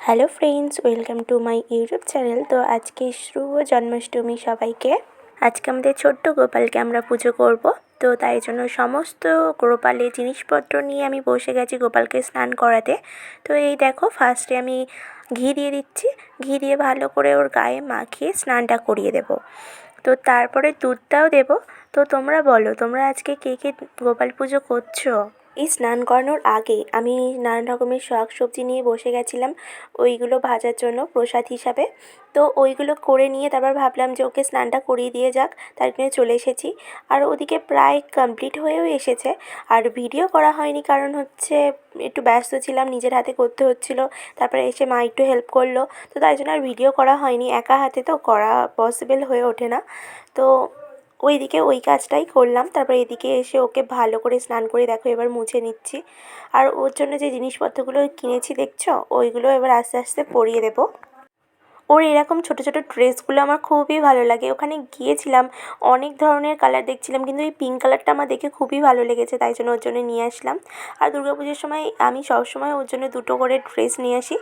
Hello friends, welcome to my YouTube channel. তো আজকে শুভ জন্মাষ্টমী সবাইকে। আজকে আমাদের ছোট্ট গোপালকে আমরা পুজো করব। তো তাই জন্য সমস্ত গোপালের জিনিসপত্র নিয়ে আমি বসে গেছি গোপালকে স্নান করাতে। তো এই দেখো, ফার্স্টে আমি ঘি দিয়ে দিচ্ছি। ঘি দিয়ে ভালো করে ওর গায়ে মাখিয়ে স্নানটা করিয়ে দেব। তো তারপরে দুধটাও দেব। তো তোমরা বলো, তোমরা আজকে কে কে গোপাল পুজো করছো? এই স্নান করানোর আগে আমি নানান রকমের শাক সবজি নিয়ে বসে গেছিলাম ওইগুলো ভাজার জন্য প্রসাদ হিসাবে। তো ওইগুলো করে নিয়ে তারপর ভাবলাম যে ওকে স্নানটা করিয়ে দিয়ে যাক, তার জন্য চলে এসেছি। আর ওদিকে প্রায় কমপ্লিট হয়েও এসেছে। আর ভিডিও করা হয়নি কারণ হচ্ছে একটু ব্যস্ত ছিলাম, নিজের হাতে করতে হচ্ছিলো। তারপরে এসে মা একটু হেল্প করলো, তো তাই জন্য আর ভিডিও করা হয়নি। একা হাতে তো করা পসিবল হয়ে ওঠে না। তো ওইদিকে ওই কাজটাই করলাম। তারপর এদিকে এসে ওকে ভালো করে স্নান করে দেখো এবার মুছে নিচ্ছি। আর ওর জন্য যে জিনিসপত্রগুলো কিনেছি দেখছো, ওইগুলো এবার আস্তে আস্তে পরিয়ে দেবো। ওর এরকম ছোটো ছোটো ড্রেসগুলো আমার খুবই ভালো লাগে। ওখানে গিয়েছিলাম, অনেক ধরনের কালার দেখছিলাম, কিন্তু এই পিঙ্ক কালারটা আমার দেখে খুবই ভালো লেগেছে, তাই জন্য ওর জন্য নিয়ে আসলাম। আর দুর্গাপুজোর সময় আমি সবসময় ওর জন্য দুটো করে ড্রেস নিয়ে আসি।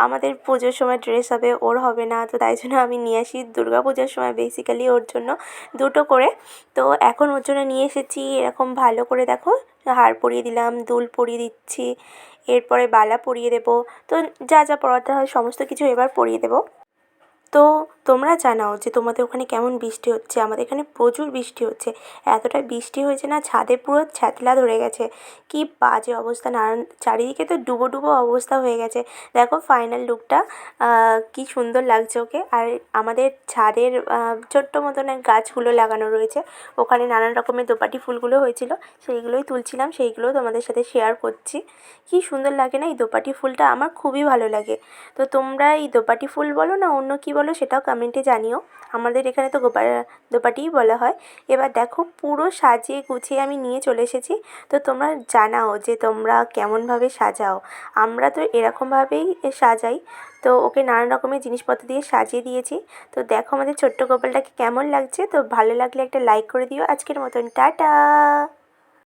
আমাদের পুজোর সময় ড্রেস হবে, ওর হবে না, তো তাই জন্য আমি নিয়ে আসি দুর্গাপুজোর সময় বেসিক্যালি ওর জন্য দুটো করে। তো এখন ওর জন্য নিয়ে এসেছি এরকম ভালো করে দেখো, হার পরিয়ে দিলাম, দুল পরিয়ে দিচ্ছি, এরপরে বালা পরিয়ে দেবো। তো যা যা পরাতে হয় সমস্ত কিছু এবার পরিয়ে দেবো। তো তোমরা জানাও যে তোমাদের ওখানে কেমন বৃষ্টি হচ্ছে। আমাদের এখানে প্রচুর বৃষ্টি হচ্ছে। এতটা বৃষ্টি হয়েছে না, ছাদে পুরো ছ্যাতলা ধরে গেছে। কি বাজে অবস্থা, নানান চারিদিকে তো ডুবো ডুবো অবস্থা হয়ে গেছে। দেখো ফাইনাল লুকটা কি সুন্দর লাগছে ওকে। আর আমাদের ছাদের ছোট্ট মতনের গাছগুলো লাগানো রয়েছে, ওখানে নানান রকমের দোপাটি ফুলগুলো হয়েছিল, সেইগুলোই তুলছিলাম, সেইগুলোও তোমাদের সাথে শেয়ার করছি। কি সুন্দর লাগে না এই দোপাটি ফুলটা, আমার খুবই ভালো লাগে। তো তোমরা এই দোপাটি ফুল বলো না অন্য কী বলো সেটাও কমেন্টে জানিও। আমাদের এখানে তো দোপাটিই বলা হয়। এবার দেখো পুরো সাজিয়ে গুছিয়ে আমি নিয়ে চলে এসেছি। তো তোমরা জানাও যে তোমরা কেমনভাবে সাজাও। আমরা তো এরকমভাবেই সাজাই। তো ওকে নানান রকমের জিনিসপত্র দিয়ে সাজিয়ে দিয়েছি। তো দেখো আমাদের ছোট্ট গোপালটাকে কেমন লাগছে। তো ভালো লাগলে একটা লাইক করে দিও। আজকের মতন টাটা।